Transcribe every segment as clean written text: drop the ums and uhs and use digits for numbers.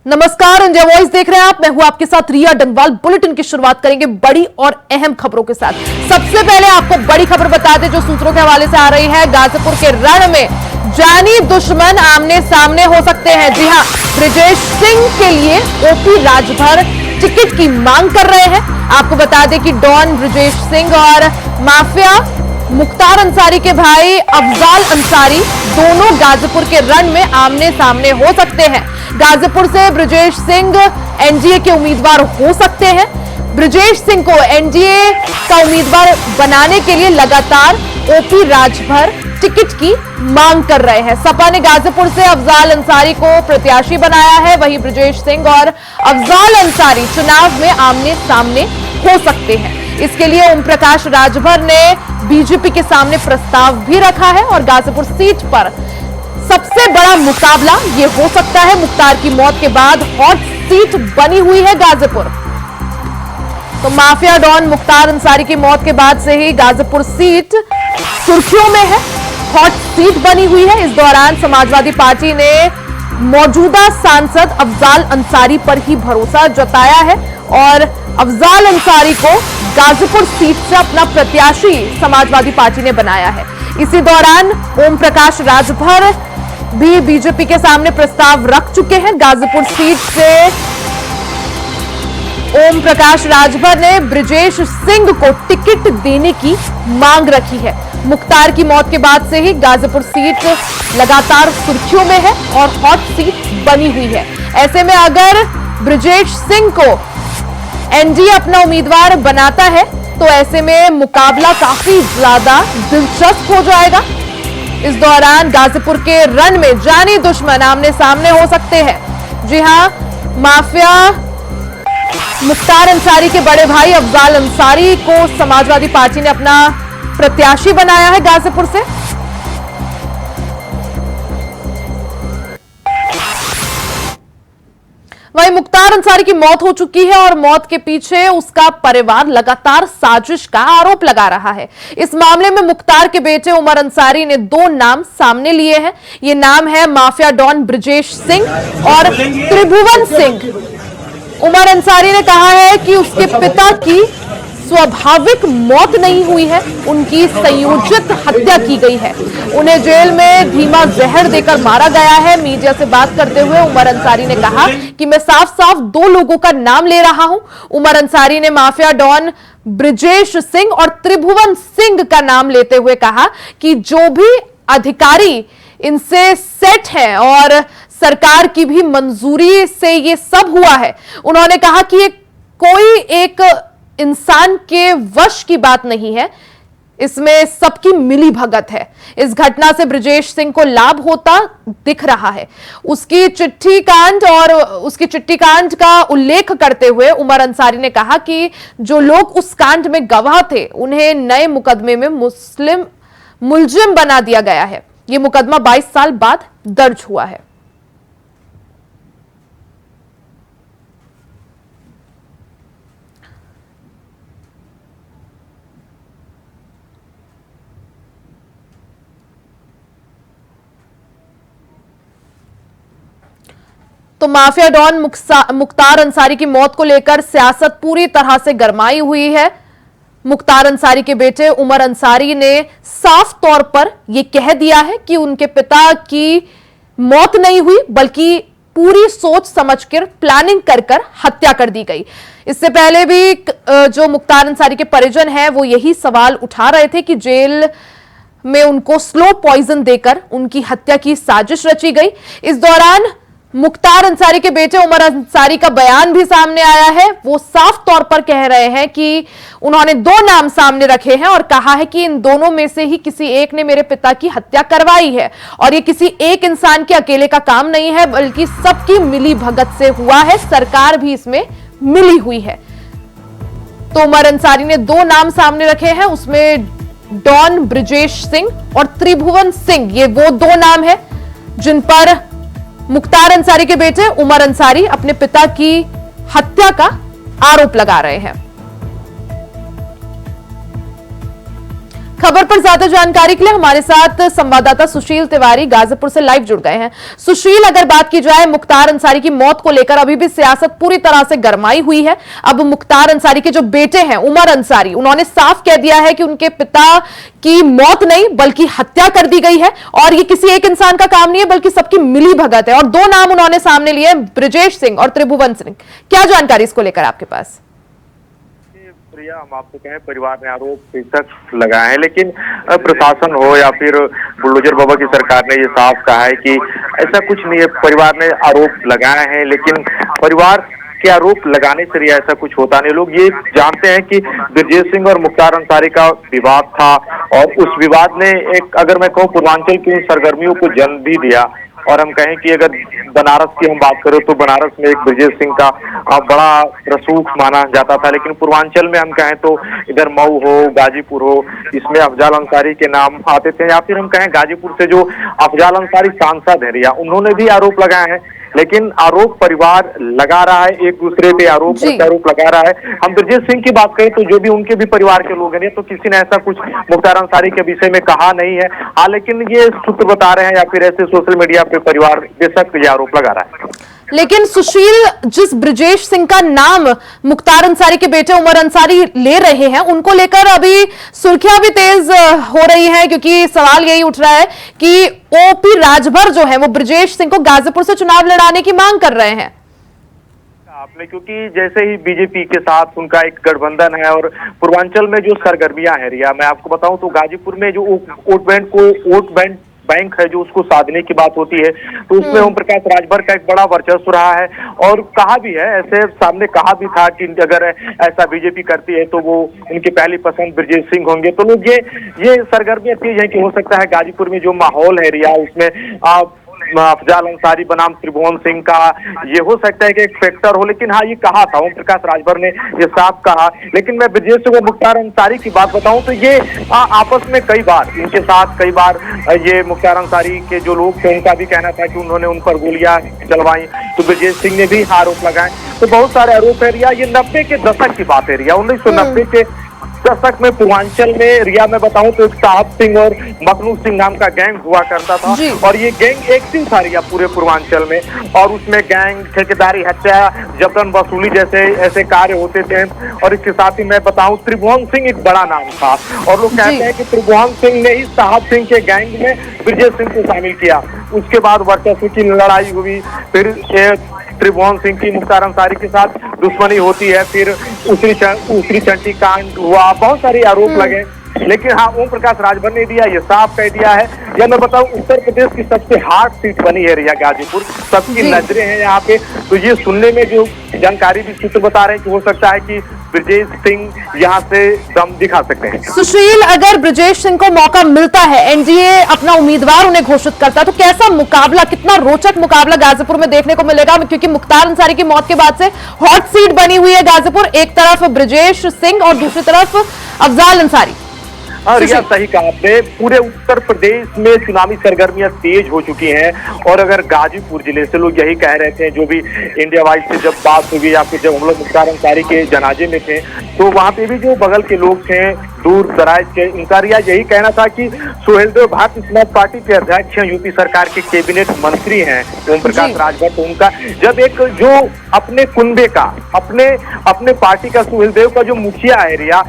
नमस्कार, India voice देख रहे हैं आप। मैं हूं आपके साथ रिया डंगवाल। बुलेटिन की शुरुआत करेंगे बड़ी और अहम खबरों के साथ। सबसे पहले आपको बड़ी खबर बता दें जो सूत्रों के हवाले से आ रही है। गाजीपुर के रण में जानी दुश्मन आमने सामने हो सकते हैं। जी हां, ब्रजेश सिंह के लिए ओपी राजभर टिकट की मांग कर रहे हैं। आपको बता दें कि डॉन ब्रजेश सिंह और माफिया मुख्तार अंसारी के भाई अफजाल अंसारी दोनों गाजीपुर के रण में आमने सामने हो सकते हैं। गाजीपुर से ब्रजेश सिंह एनडीए के उम्मीदवार हो सकते हैं। ब्रजेश सिंह को एनडीए का उम्मीदवार बनाने के लिए लगातार ओपी राजभर टिकट की मांग कर रहे हैं। सपा ने गाजीपुर से अफजाल अंसारी को प्रत्याशी बनाया है। वहीं ब्रजेश सिंह और अफजाल अंसारी चुनाव में आमने सामने हो सकते हैं। इसके लिए ओम प्रकाश राजभर ने बीजेपी के सामने प्रस्ताव भी रखा है और गाजीपुर सीट पर सबसे बड़ा मुकाबला ये हो सकता है। मुख्तार की मौत के बाद हॉट सीट बनी हुई है गाजीपुर। तो माफिया डॉन मुख्तार अंसारी की मौत के बाद से ही गाजीपुर सीट सुर्खियों में है, हॉट सीट बनी हुई है। इस दौरान समाजवादी पार्टी ने मौजूदा सांसद अफजाल अंसारी पर ही भरोसा जताया है और अफजाल अंसारी को गाजीपुर सीट से अपना प्रत्याशी समाजवादी पार्टी ने बनाया है। इसी दौरान ओम प्रकाश राजभर भी बीजेपी के सामने प्रस्ताव रख चुके हैं। गाजीपुर सीट से ओम प्रकाश राजभर ने ब्रजेश सिंह को टिकट देने की मांग रखी है। मुख्तार की मौत के बाद से ही गाजीपुर सीट लगातार सुर्खियों में है और हॉट सीट बनी हुई है। ऐसे में अगर ब्रजेश सिंह को एनडीए अपना उम्मीदवार बनाता है तो ऐसे में मुकाबला काफी ज्यादा दिलचस्प हो जाएगा। इस दौरान गाजीपुर के रण में जानी दुश्मन आमने सामने हो सकते हैं। जी हां, माफिया मुख्तार अंसारी के बड़े भाई अफजाल अंसारी को समाजवादी पार्टी ने अपना प्रत्याशी बनाया है गाजीपुर से। वहीं मुख्तार अंसारी की मौत हो चुकी है और मौत के पीछे उसका परिवार लगातार साजिश का आरोप लगा रहा है। इस मामले में मुख्तार के बेटे उमर अंसारी ने दो नाम सामने लिए हैं। ये नाम है माफिया डॉन ब्रजेश सिंह और त्रिभुवन सिंह। उमर अंसारी ने कहा है कि उसके पिता की स्वाभाविक मौत नहीं हुई है, उनकी संयोजित हत्या की गई है। उन्हें जेल में धीमा जहर देकर मारा गया है। मीडिया से बात करते हुए उमर अंसारी ने कहा कि मैं साफ साफ दो लोगों का नाम ले रहा हूं। उमर अंसारी ने माफिया डॉन ब्रजेश सिंह और त्रिभुवन सिंह का नाम लेते हुए कहा कि जो भी अधिकारी इनसे सेट है और सरकार की भी मंजूरी से ये सब हुआ है। उन्होंने कहा कि ये कोई एक इंसान के वश की बात नहीं है, इसमें सबकी मिली भगत है। इस घटना से ब्रजेश सिंह को लाभ होता दिख रहा है। उसकी चिट्ठी कांड का उल्लेख करते हुए उमर अंसारी ने कहा कि जो लोग उस कांड में गवाह थे उन्हें नए मुकदमे में मुलजिम बना दिया गया है। यह मुकदमा 22 साल बाद दर्ज हुआ है। तो माफिया डॉन मुख्तार अंसारी की मौत को लेकर सियासत पूरी तरह से गरमाई हुई है। मुख्तार अंसारी के बेटे उमर अंसारी ने साफ तौर पर यह कह दिया है कि उनके पिता की मौत नहीं हुई बल्कि पूरी सोच समझकर प्लानिंग कर हत्या कर दी गई। इससे पहले भी जो मुख्तार अंसारी के परिजन हैं वो यही सवाल उठा रहे थे कि जेल में उनको स्लो पॉइजन देकर उनकी हत्या की साजिश रची गई। इस दौरान मुख्तार अंसारी के बेटे उमर अंसारी का बयान भी सामने आया है। वो साफ तौर पर कह रहे हैं कि उन्होंने दो नाम सामने रखे हैं और कहा है कि इन दोनों में से ही किसी एक ने मेरे पिता की हत्या करवाई है और ये किसी एक इंसान के अकेले का काम नहीं है बल्कि सबकी मिली भगत से हुआ है। सरकार भी इसमें मिली हुई है। तो उमर अंसारी ने दो नाम सामने रखे हैं, उसमें डॉन ब्रजेश सिंह और त्रिभुवन सिंह। ये वो दो नाम है जिन पर मुख्तार अंसारी के बेटे उमर अंसारी अपने पिता की हत्या का आरोप लगा रहे हैं। खबर पर ज्यादा जानकारी के लिए हमारे साथ संवाददाता सुशील तिवारी गाजीपुर से लाइव जुड़ गए हैं। सुशील, अगर बात की जाए मुख्तार अंसारी की मौत को लेकर, अभी भी सियासत पूरी तरह से गरमाई हुई है। अब मुख्तार अंसारी के जो बेटे हैं उमर अंसारी, उन्होंने साफ कह दिया है कि उनके पिता की मौत नहीं बल्कि हत्या कर दी गई है और ये किसी एक इंसान का काम नहीं है बल्कि सबकी मिली भगत है। और दो नाम उन्होंने सामने लिए, ब्रजेश सिंह और त्रिभुवन सिंह। क्या जानकारी इसको लेकर आपके पास? प्रिया, हम आपको कहें, परिवार ने आरोप बेशक लगाए हैं, लेकिन प्रशासन हो या फिर बुलडोजर बाबा की सरकार ने ये साफ कहा है कि ऐसा कुछ नहीं है। परिवार ने आरोप लगाए हैं, लेकिन परिवार के आरोप लगाने से ऐसा कुछ होता नहीं। लोग ये जानते हैं कि ब्रजेश सिंह और मुख्तार अंसारी का विवाद था और उस विवाद ने एक, अगर मैं कहूँ, पूर्वांचल की उन सरगर्मियों को जन्म भी दिया। और हम कहें कि अगर बनारस की हम बात करें तो बनारस में एक ब्रजेश सिंह का बड़ा रसूख माना जाता था, लेकिन पूर्वांचल में हम कहें तो इधर मऊ हो, गाजीपुर हो, इसमें अफजाल अंसारी के नाम आते थे। या फिर हम कहें गाजीपुर से जो अफजाल अंसारी सांसद है रिया, उन्होंने भी आरोप लगाए हैं, लेकिन आरोप परिवार लगा रहा है, एक दूसरे पे आरोप लगा रहा है। हम ब्रजेश सिंह की बात करें तो जो भी उनके भी परिवार के लोग हैं, तो किसी ने ऐसा कुछ मुख्तार अंसारी के विषय में कहा नहीं है। हाँ, लेकिन ये सूत्र बता रहे हैं या फिर ऐसे सोशल मीडिया पे परिवार बेशक ये आरोप लगा रहा है। लेकिन सुशील, जिस ब्रजेश सिंह का नाम मुख्तार अंसारी के बेटे उमर अंसारी ले रहे हैं, उनको लेकर अभी सुर्खियां भी तेज हो रही हैं, क्योंकि सवाल यही उठ रहा है कि ओपी राजभर जो है वो ब्रजेश सिंह को गाजीपुर से चुनाव लड़ाने की मांग कर रहे हैं आपने, क्योंकि जैसे ही बीजेपी के साथ उनका एक गठबंधन है और पूर्वांचल में जो सरगर्मियां हैं रिया, मैं आपको बताऊं तो गाजीपुर में जो वोट बैंक है जो उसको साधने की बात होती है, तो उसमें ओम प्रकाश राजभर का एक बड़ा वर्चस्व रहा है। और कहा भी है, ऐसे सामने कहा भी था कि अगर ऐसा बीजेपी करती है तो वो उनकी पहली पसंद ब्रजेश सिंह होंगे। तो लोग ये सरगर्मियां तेज है कि हो सकता है गाजीपुर में जो माहौल है रिया, उसमें अफजाल अंसारी बनाम त्रिभुवन सिंह का ये हो सकता है कि एक फैक्टर हो। लेकिन हाँ, ये कहा था ओम प्रकाश राजभर ने, ये साफ कहा। लेकिन मैं ब्रजेश सिंह और मुख्तार अंसारी की बात बताऊं तो ये आपस में कई बार ये मुख्तार अंसारी के जो लोग थे उनका भी कहना था कि उन्होंने उन पर गोलियां चलवाई, तो ब्रजेश सिंह ने भी आरोप लगाए। तो बहुत सारे आरोप है रिया। ये 90 के दशक की बात है रिया, 1990 के दशक में पूर्वांचल में रिया मैं बताऊं तो एक साहब सिंह और मखनू सिंह नाम का गैंग हुआ करता था। और ये गैंग एक्टिव था रिया पूरे पूर्वांचल में, और उसमें गैंग, ठेकेदारी, हत्या, जबरन वसूली जैसे ऐसे कार्य होते थे। और इसके साथ ही मैं बताऊं, त्रिभुवन सिंह एक बड़ा नाम था और लोग कहते हैं कि त्रिभुवन सिंह ने ही साहब सिंह के गैंग में ब्रजेश सिंह को शामिल किया। उसके बाद वर्चस्व की लड़ाई हुई, फिर त्रिभुवन सिंह की मुख्तार अंसारी के साथ दुश्मनी होती है, फिर उसरी चंटी कांड हुआ, बहुत सारे आरोप लगे। लेकिन हाँ, ओम प्रकाश राजभर ने दिया, ये साफ कह दिया है। या मैं बताऊं, उत्तर प्रदेश की सबसे हार्ड सीट बनी है रिया गाजीपुर, सबकी नजरें हैं यहाँ पे। तो ये सुनने में जो जानकारी भी सूत्र बता रहे हैं कि हो सकता है कि ब्रजेश सिंह यहाँ से दम दिखा सकते हैं। सुशील, अगर ब्रजेश सिंह को मौका मिलता है, एनडीए अपना उम्मीदवार उन्हें घोषित करता है, तो कैसा मुकाबला, कितना रोचक मुकाबला गाजीपुर में देखने को मिलेगा? क्योंकि मुख्तार अंसारी की मौत के बाद से हॉट सीट बनी हुई है गाजीपुर, एक तरफ ब्रजेश सिंह और दूसरी तरफ अफजाल अंसारी। रिया, सही कहा आपने, पूरे उत्तर प्रदेश में चुनावी सरगर्मियां तेज हो चुकी हैं। और अगर गाजीपुर जिले से लोग यही कह रहे थे, जो भी इंडिया वाइज से जब बात हुई या फिर जब हम लोग मुख्तार अंसारी के जनाजे में थे, तो वहां पे भी जो बगल के लोग थे, दूर दराज के, उनका रिया यही कहना था कि सुहेलदेव भारतीय समाज पार्टी के अध्यक्ष हैं, यूपी सरकार के कैबिनेट मंत्री हैं ओम प्रकाश राजभर। तो उनका जब एक जो अपने कुनबे का, अपने पार्टी का, सुहेलदेव का जो मुखिया है रिया,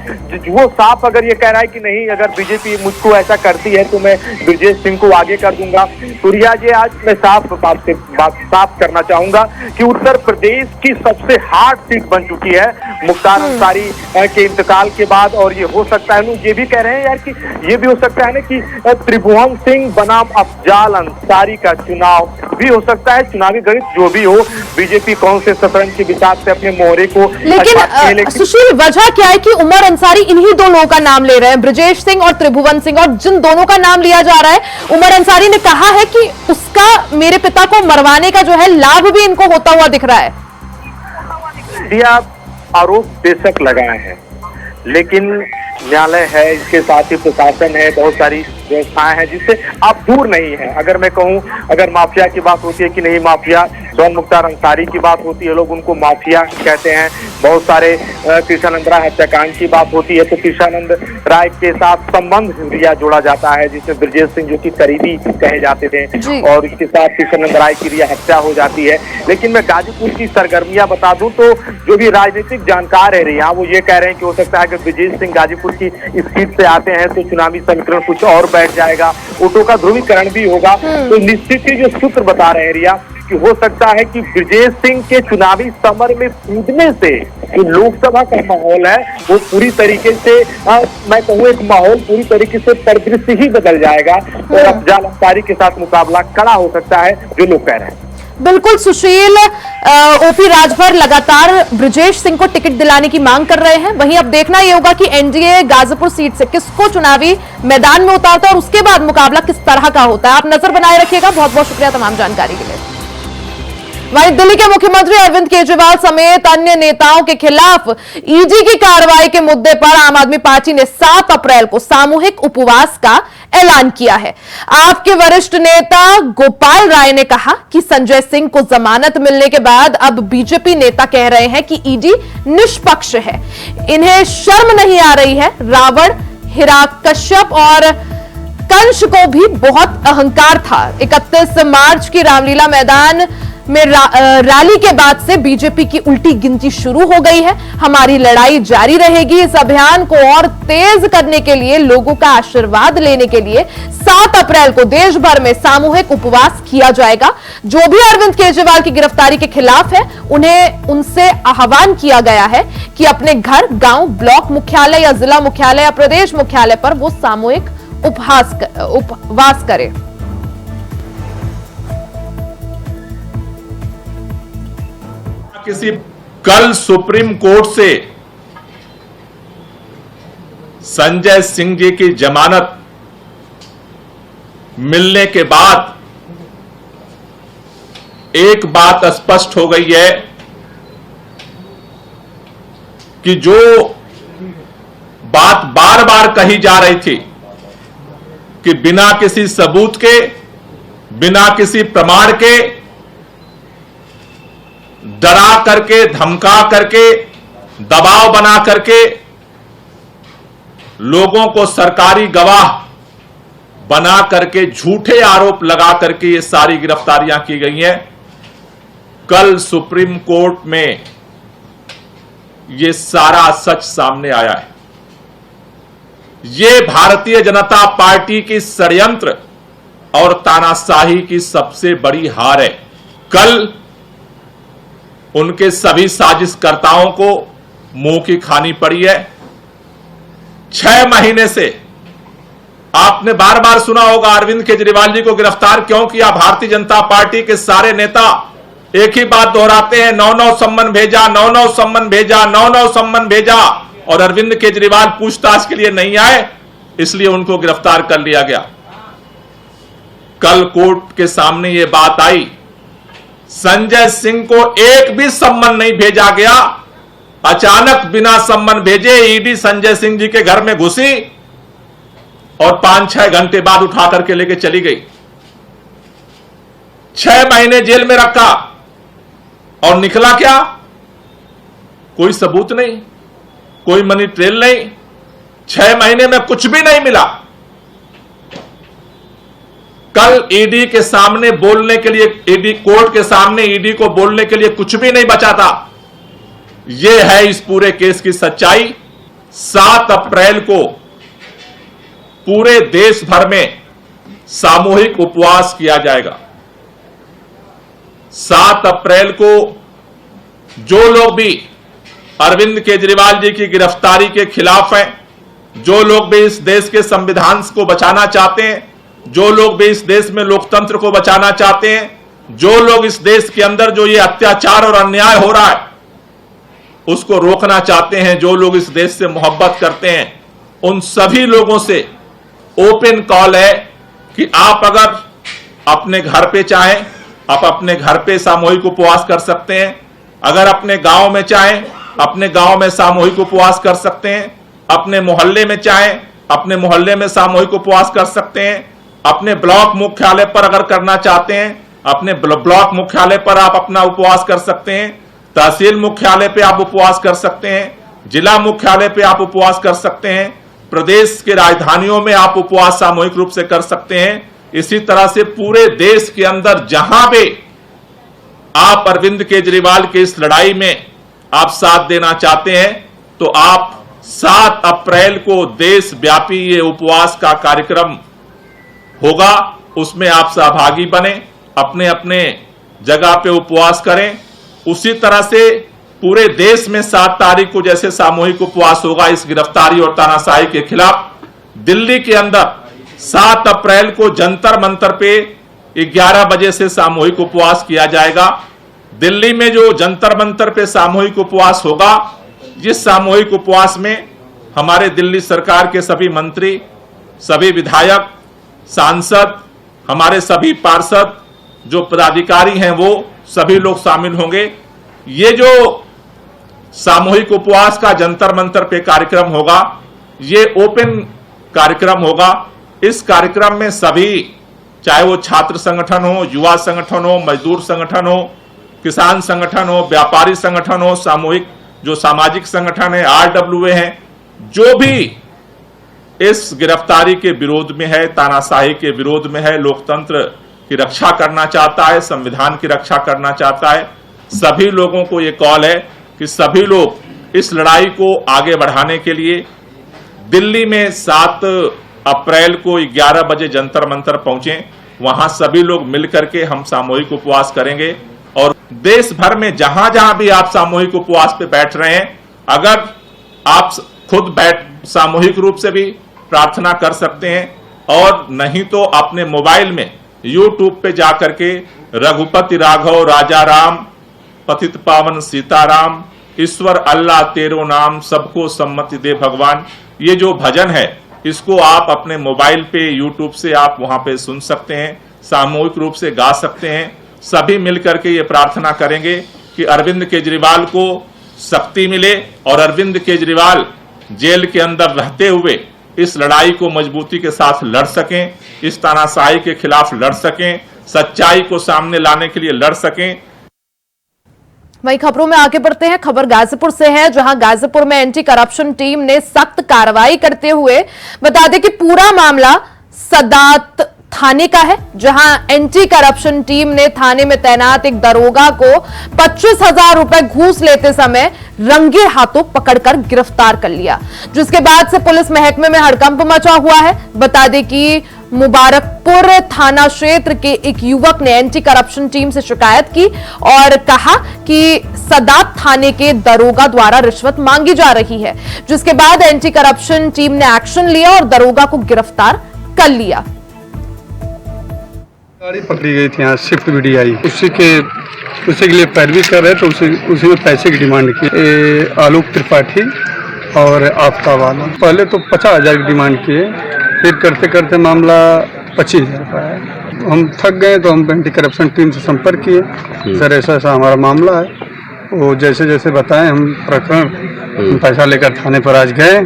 वो साफ अगर ये कह रहा है कि नहीं, अगर बीजेपी मुझको ऐसा करती है तो मैं ब्रजेश सिंह को आगे कर दूंगा। तो रिया, ये आज मैं साफ करना चाहूंगा कि उत्तर प्रदेश की सबसे हार्ड सीट बन चुकी है मुख्तार अंसारी के इंतकाल के बाद। और ये हो सकता है, लोग ये भी कह रहे हैं यार कि ये भी हो सकता है ना कि त्रिभुवन सिंह बनाम अफजाल अंसारी का चुनाव भी हो सकता है। चुनावी गणित जो भी हो, बीजेपी कौन से शतरंज के विचार से अपने मोहरे को, लेकिन सुशील, वजह क्या है कि उमर अंसारी इन्हीं दो लोगों का नाम ले रहे हैं, ब्रजेश सिंह और त्रिभुवन सिंह, और जिन दोनों का नाम लिया जा रहा है, उमर अंसारी ने कहा है कि उसका मेरे पिता को मरवाने का जो है लाभ भी इनको होता हुआ दिख रहा है। आरोप बेशक लगाए हैं, लेकिन न्यायालय है, इसके साथ ही प्रशासन है, बहुत सारी व्यवस्थाएं हैं जिससे आप दूर नहीं है। अगर मैं कहूं, अगर माफिया की बात होती है कि नहीं माफिया सोन मुख्तार अंसारी की बात होती है, लोग उनको माफिया कहते हैं। बहुत सारे कृष्णानंद राय हत्याकांड की बात होती है तो कृष्णानंद राय के साथ संबंध रिया जोड़ा जाता है, जिसमें ब्रजेश सिंह जो कि करीबी कहे जाते थे और इसके साथ कृष्णानंद राय की रिया हत्या हो जाती है। लेकिन मैं गाजीपुर की सरगर्मियां बता दूं तो जो भी राजनीतिक जानकार है रिया, वो ये कह रहे हैं कि हो सकता है कि ब्रजेश सिंह गाजीपुर की इस सीट से आते हैं तो चुनावी समीकरण कुछ और बैठ जाएगा, वोटों का ध्रुवीकरण भी होगा। तो निश्चित ही जो सूत्र बता रहे हैं रिया कि हो सकता है कि ब्रजेश सिंह के चुनावी समर में कूदने से जो लोकसभा का माहौल है वो पूरी तरीके से मैं कहूँ एक माहौल पूरी तरीके से परिदृश्य ही बदल जाएगा और अफजाल अंसारी के साथ मुकाबला कड़ा हो सकता है, जो लोग कह रहे हैं। बिल्कुल सुशील, ओपी राजभर लगातार ब्रजेश सिंह को टिकट दिलाने की मांग कर रहे हैं। वहीं अब देखना यह होगा कि एनडीए गाजीपुर सीट से किसको चुनावी मैदान में उतारता है और उसके बाद मुकाबला किस तरह का होता है। आप नजर बनाए रखिएगा। बहुत बहुत शुक्रिया तमाम जानकारी के लिए। वहीं दिल्ली के मुख्यमंत्री अरविंद केजरीवाल समेत अन्य नेताओं के खिलाफ ईडी की कार्रवाई के मुद्दे पर आम आदमी पार्टी ने 7 अप्रैल को सामूहिक उपवास का ऐलान किया है। आप के वरिष्ठ नेता गोपाल राय ने कहा कि संजय सिंह को जमानत मिलने के बाद अब बीजेपी नेता कह रहे हैं कि ईडी निष्पक्ष है, इन्हें शर्म नहीं आ रही है। रावण, हिरण्यकश्यप और कंस को भी बहुत अहंकार था। 31 मार्च की रामलीला मैदान में रैली के बाद से बीजेपी की उल्टी गिनती शुरू हो गई है। हमारी लड़ाई जारी रहेगी। इस अभियान को और तेज करने के लिए, लोगों का आशीर्वाद लेने के लिए 7 अप्रैल को देश भर में सामूहिक उपवास किया जाएगा। जो भी अरविंद केजरीवाल की गिरफ्तारी के खिलाफ है, उनसे आह्वान किया गया है कि अपने घर, गांव, ब्लॉक मुख्यालय या जिला मुख्यालय या प्रदेश मुख्यालय पर वो सामूहिक उपवास करें। कल सुप्रीम कोर्ट से संजय सिंह जी की जमानत मिलने के बाद एक बात स्पष्ट हो गई है कि जो बात बार बार कही जा रही थी कि बिना किसी सबूत के, बिना किसी प्रमाण के, डरा करके, धमका करके, दबाव बना करके लोगों को सरकारी गवाह बना करके झूठे आरोप लगा करके ये सारी गिरफ्तारियां की गई हैं। कल सुप्रीम कोर्ट में ये सारा सच सामने आया है। ये भारतीय जनता पार्टी की षड्यंत्र और तानाशाही की सबसे बड़ी हार है। कल उनके सभी साजिशकर्ताओं को मुंह की खानी पड़ी है। 6 महीने से आपने बार बार सुना होगा अरविंद केजरीवाल जी को गिरफ्तार क्यों किया। भारतीय जनता पार्टी के सारे नेता एक ही बात दोहराते हैं, 9-9 सम्मन भेजा, 9-9 सम्मन भेजा, 9-9 सम्मन भेजा, और अरविंद केजरीवाल पूछताछ के लिए नहीं आए, इसलिए उनको गिरफ्तार कर लिया गया। कल कोर्ट के सामने यह बात आई, संजय सिंह को एक भी सम्मन नहीं भेजा गया। अचानक बिना सम्मन भेजे ईडी संजय सिंह जी के घर में घुसी और 5-6 घंटे बाद उठा करके लेके चली गई। 6 महीने जेल में रखा और निकला क्या? कोई सबूत नहीं, कोई मनी ट्रेल नहीं। 6 महीने में कुछ भी नहीं मिला। कल ईडी के सामने बोलने के लिए, ईडी कोर्ट के सामने ईडी को बोलने के लिए कुछ भी नहीं बचा था। यह है इस पूरे केस की सच्चाई। 7 अप्रैल को पूरे देश भर में सामूहिक उपवास किया जाएगा। 7 अप्रैल को जो लोग भी अरविंद केजरीवाल जी की गिरफ्तारी के खिलाफ हैं, जो लोग भी इस देश के संविधान को बचाना चाहते हैं, जो लोग भी इस देश में लोकतंत्र को बचाना चाहते हैं, जो लोग इस देश के अंदर जो ये अत्याचार और अन्याय हो रहा है उसको रोकना चाहते हैं, जो लोग इस देश से मोहब्बत करते हैं, उन सभी लोगों से ओपन कॉल है कि आप अगर अपने घर पे चाहें, आप अपने घर पे सामूहिक उपवास कर सकते हैं। अगर अपने गांव में चाहें, अपने गांव में सामूहिक उपवास कर सकते हैं। अपने मोहल्ले में चाहें, अपने मोहल्ले में सामूहिक उपवास कर सकते हैं। अपने ब्लॉक मुख्यालय पर अगर करना चाहते हैं अपने ब्लॉक मुख्यालय पर आप अपना उपवास कर सकते हैं, तहसील मुख्यालय पे आप उपवास कर सकते हैं, जिला मुख्यालय पे आप उपवास कर सकते हैं, प्रदेश के राजधानियों में आप उपवास सामूहिक रूप से कर सकते हैं। इसी तरह से पूरे देश के अंदर जहां भी आप अरविंद केजरीवाल की इस लड़ाई में आप साथ देना चाहते हैं तो आप 7 अप्रैल को देशव्यापी ये उपवास का कार्यक्रम होगा, उसमें आप सहभागी बने, अपने अपने जगह पे उपवास करें। उसी तरह से पूरे देश में 7 तारीख को जैसे सामूहिक उपवास होगा इस गिरफ्तारी और तानाशाही के खिलाफ, दिल्ली के अंदर 7 अप्रैल को जंतर मंतर पे 11 बजे से सामूहिक उपवास किया जाएगा। दिल्ली में जो जंतर मंतर पे सामूहिक उपवास होगा, जिस सामूहिक उपवास में हमारे दिल्ली सरकार के सभी मंत्री, सभी विधायक, सांसद, हमारे सभी पार्षद, जो पदाधिकारी हैं वो सभी लोग शामिल होंगे। ये जो सामूहिक उपवास का जंतर मंतर पे कार्यक्रम होगा, ये ओपन कार्यक्रम होगा। इस कार्यक्रम में सभी, चाहे वो छात्र संगठन हो, युवा संगठन हो, मजदूर संगठन हो, किसान संगठन हो, व्यापारी संगठन हो, सामूहिक जो सामाजिक संगठन है, RWA है, जो भी इस गिरफ्तारी के विरोध में है, तानाशाही के विरोध में है, लोकतंत्र की रक्षा करना चाहता है, संविधान की रक्षा करना चाहता है, सभी लोगों को ये कॉल है कि सभी लोग इस लड़ाई को आगे बढ़ाने के लिए दिल्ली में 7 अप्रैल को 11 बजे जंतर मंतर पहुंचे। वहां सभी लोग मिलकर के हम सामूहिक उपवास करेंगे और देश भर में जहां जहां भी आप सामूहिक उपवास पे बैठ रहे हैं, अगर आप खुद बैठ सामूहिक रूप से भी प्रार्थना कर सकते हैं और नहीं तो अपने मोबाइल में YouTube पे जाकर के रघुपति राघव राजा राम, पतित पावन सीताराम, ईश्वर अल्लाह तेरो नाम, सबको सम्मति दे भगवान, ये जो भजन है इसको आप अपने मोबाइल पे YouTube से आप वहां पे सुन सकते हैं, सामूहिक रूप से गा सकते हैं। सभी मिलकर के ये प्रार्थना करेंगे कि अरविंद केजरीवाल को शक्ति मिले और अरविंद केजरीवाल जेल के अंदर रहते हुए इस लड़ाई को मजबूती के साथ लड़ सकें, इस तानाशाही के खिलाफ लड़ सकें, सच्चाई को सामने लाने के लिए लड़ सकें। वहीं खबरों में आगे बढ़ते हैं। खबर गाजीपुर से है, जहां गाजीपुर में एंटी करप्शन टीम ने सख्त कार्रवाई करते हुए, बता दें कि पूरा मामला सदात थाने का है, जहां एंटी करप्शन टीम ने थाने में तैनात एक दरोगा को 25,000 रुपए घूस लेते समय रंगे हाथों पकड़कर गिरफ्तार कर लिया, जिसके बाद से पुलिस महकमे में हड़कंप मचा हुआ है। बता दें कि मुबारकपुर थाना क्षेत्र के एक युवक ने एंटी करप्शन टीम से शिकायत की और कहा कि सदात थाने के दरोगा द्वारा रिश्वत मांगी जा रही है, जिसके बाद एंटी करप्शन टीम ने एक्शन लिया और दरोगा को गिरफ्तार कर लिया। गाड़ी पकड़ी गई थी यहाँ स्विफ्ट VDI, उसी के लिए पैरवी कर रहे तो उसी में पैसे की डिमांड की। आलोक त्रिपाठी और आफ्ताब आलम पहले तो 50,000 की डिमांड किए, फिर करते करते मामला 25,000 का है। हम थक गए तो हम एंटी करप्शन टीम से संपर्क किए, सर ऐसा ऐसा हमारा मामला है। वो जैसे जैसे बताएं हम प्रकरण पैसा लेकर थाने पर आज गए,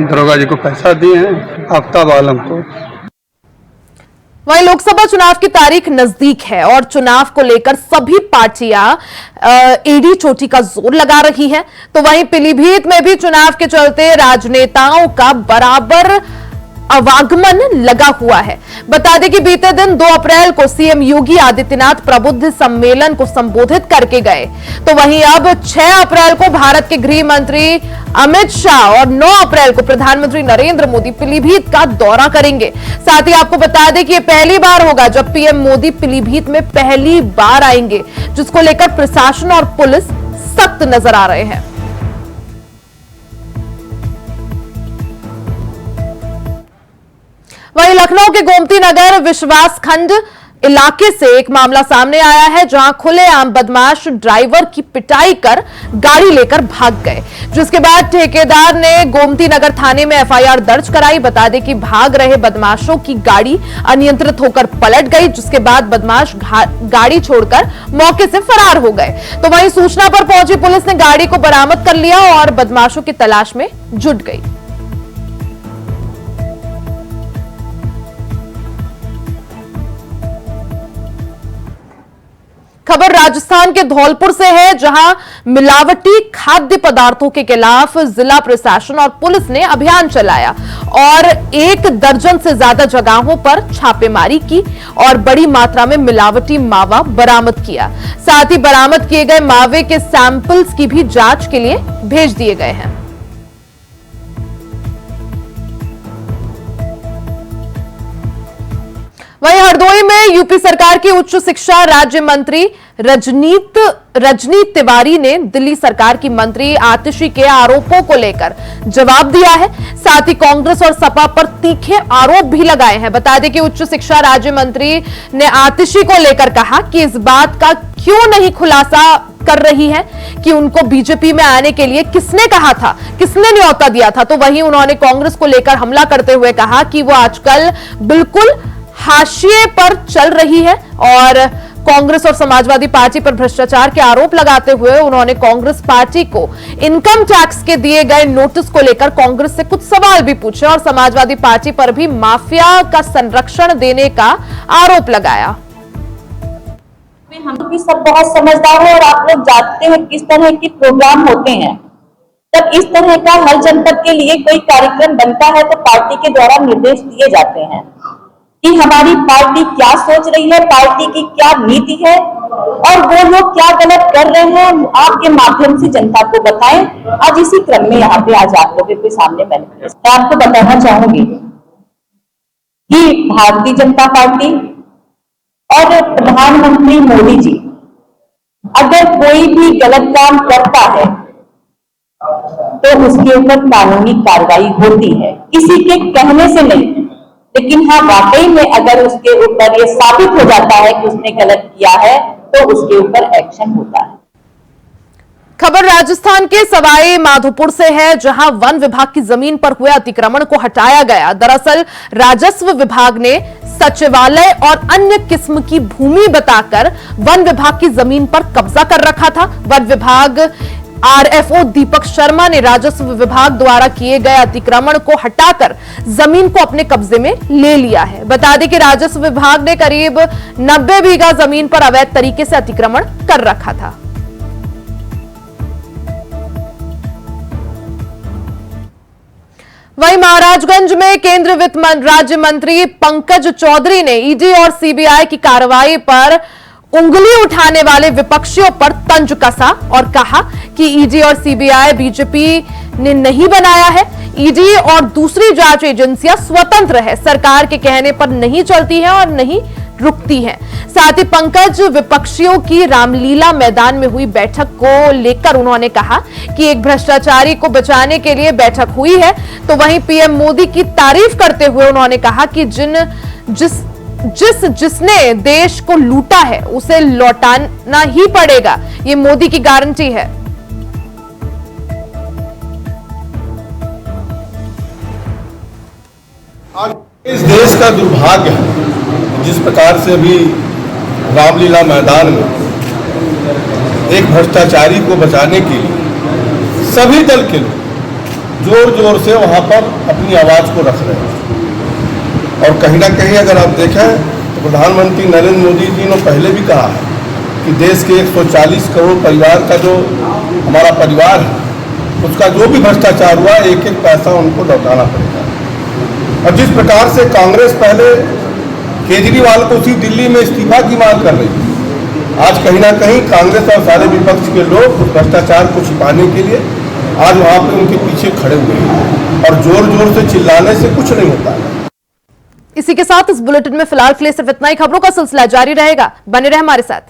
दरोगा जी को पैसा दिए हैं, आफ्ताब आलम को। वहीं लोकसभा चुनाव की तारीख नजदीक है और चुनाव को लेकर सभी पार्टियां एड़ी चोटी का जोर लगा रही हैं, तो वहीं पीलीभीत में भी चुनाव के चलते राजनेताओं का बराबर आवागमन लगा हुआ है। बता दें कि बीते दिन 2 अप्रैल को सीएम योगी आदित्यनाथ प्रबुद्ध सम्मेलन को संबोधित करके गए, तो वहीं अब 6 अप्रैल को भारत के गृह मंत्री अमित शाह और 9 अप्रैल को प्रधानमंत्री नरेंद्र मोदी पीलीभीत का दौरा करेंगे। साथ ही आपको बता दें कि यह पहली बार होगा जब पीएम मोदी पीलीभीत में पहली बार आएंगे, जिसको लेकर प्रशासन और पुलिस सख्त नजर आ रहे हैं। वहीं लखनऊ के गोमती नगर विश्वास खंड इलाके से एक मामला सामने आया है, जहां खुलेआम बदमाश ड्राइवर की पिटाई कर गाड़ी लेकर भाग गए, जिसके बाद ठेकेदार ने गोमती नगर थाने में FIR दर्ज कराई। बता दें कि भाग रहे बदमाशों की गाड़ी अनियंत्रित होकर पलट गई, जिसके बाद बदमाश गाड़ी छोड़कर मौके से फरार हो गए। तो वहीं सूचना पर पहुंची पुलिस ने गाड़ी को बरामद कर लिया और बदमाशों की तलाश में जुट गई। खबर राजस्थान के धौलपुर से है, जहां मिलावटी खाद्य पदार्थों के खिलाफ जिला प्रशासन और पुलिस ने अभियान चलाया और 1 दर्जन से ज्यादा जगहों पर छापेमारी की और बड़ी मात्रा में मिलावटी मावा बरामद किया। साथ ही बरामद किए गए मावे के सैंपल्स की भी जांच के लिए भेज दिए गए हैं। वहीं हरदोई में यूपी सरकार की उच्च शिक्षा राज्य मंत्री रजनीत तिवारी ने दिल्ली सरकार की मंत्री आतिशी के आरोपों को लेकर जवाब दिया है। साथ ही कांग्रेस और सपा पर तीखे आरोप भी लगाए हैं। बता दें कि उच्च शिक्षा राज्य मंत्री ने आतिशी को लेकर कहा कि इस बात का क्यों नहीं खुलासा कर रही है कि उनको बीजेपी में आने के लिए किसने कहा था, किसने न्योता दिया था। तो वहीं उन्होंने कांग्रेस को लेकर हमला करते हुए कहा कि वो आजकल बिल्कुल हाशिए पर चल रही है और कांग्रेस और समाजवादी पार्टी पर भ्रष्टाचार के आरोप लगाते हुए उन्होंने कांग्रेस पार्टी को इनकम टैक्स के दिए गए नोटिस को लेकर कांग्रेस से कुछ सवाल भी पूछे और समाजवादी पार्टी पर भी माफिया का संरक्षण देने का आरोप लगाया। हम भी सब बहुत समझदार हैं और आप लोग जानते हैं किस तरह के प्रोग्राम होते हैं। जब इस तरह का हर जनपद के लिए कोई कार्यक्रम बनता है तो पार्टी के द्वारा निर्देश दिए जाते हैं कि हमारी पार्टी क्या सोच रही है, पार्टी की क्या नीति है और वो लोग क्या गलत कर रहे हैं, आपके माध्यम से जनता को बताएं। आज इसी क्रम में यहाँ पे आज आप लोगों के सामने मैं आपको बताना चाहूंगी कि भारतीय जनता पार्टी और प्रधानमंत्री मोदी जी अगर कोई भी गलत काम करता है तो उसके ऊपर कानूनी कार्रवाई होती है, किसी के कहने से नहीं। लेकिन हाँ, वाकई में अगर उसके ऊपर ये साबित हो जाता है कि उसने गलत किया है तो उसके ऊपर एक्शन होता है। खबर राजस्थान के सवाई माधोपुर से है, जहां वन विभाग की जमीन पर हुए अतिक्रमण को हटाया गया। दरअसल राजस्व विभाग ने सचिवालय और अन्य किस्म की भूमि बताकर वन विभाग की जमीन पर कब्जा कर रखा था। वन विभाग आरएफओ दीपक शर्मा ने राजस्व विभाग द्वारा किए गए अतिक्रमण को हटाकर जमीन को अपने कब्जे में ले लिया है। बता दें कि राजस्व विभाग ने करीब 90 बीघा जमीन पर अवैध तरीके से अतिक्रमण कर रखा था। वहीं महाराजगंज में केंद्रीय वित्त राज्य मंत्री पंकज चौधरी ने ईडी और सीबीआई की कार्रवाई पर उंगली उठाने वाले विपक्षियों पर तंज कसा और कहा कि ईडी और सीबीआई बीजेपी ने नहीं बनाया है। ईडी और दूसरी जांच एजेंसियां स्वतंत्र है, सरकार के कहने पर नहीं चलती है और नहीं रुकती है। साथ ही पंकज विपक्षियों की रामलीला मैदान में हुई बैठक को लेकर उन्होंने कहा कि एक भ्रष्टाचारी को बचाने के लिए बैठक हुई है। तो वहीं पीएम मोदी की तारीफ करते हुए उन्होंने कहा कि जिसने देश को लूटा है उसे लौटाना ही पड़ेगा, ये मोदी की गारंटी है। आज इस देश का दुर्भाग्य है जिस प्रकार से अभी रामलीला मैदान में एक भ्रष्टाचारी को बचाने के लिए सभी दल के लोग जोर जोर से वहां पर अपनी आवाज को रख रहे हैं। और कहीं ना कहीं अगर आप देखें तो प्रधानमंत्री नरेंद्र मोदी जी ने पहले भी कहा है कि देश के 140 करोड़ परिवार का जो हमारा परिवार है उसका जो भी भ्रष्टाचार हुआ एक एक पैसा उनको लौटाना पड़ेगा। और जिस प्रकार से कांग्रेस पहले केजरीवाल को उसी दिल्ली में इस्तीफा की मांग कर रही थी, आज कहीं ना कहीं कांग्रेस और सारे विपक्ष के लोग उस भ्रष्टाचार को छिपाने के लिए आज वहां पर उनके पीछे खड़े हुए हैं और जोर जोर से चिल्लाने से कुछ नहीं होता है। इसी के साथ इस बुलेटिन में फिलहाल के लिए सिर्फ इतना ही। खबरों का सिलसिला जारी रहेगा, बने रहे हमारे साथ।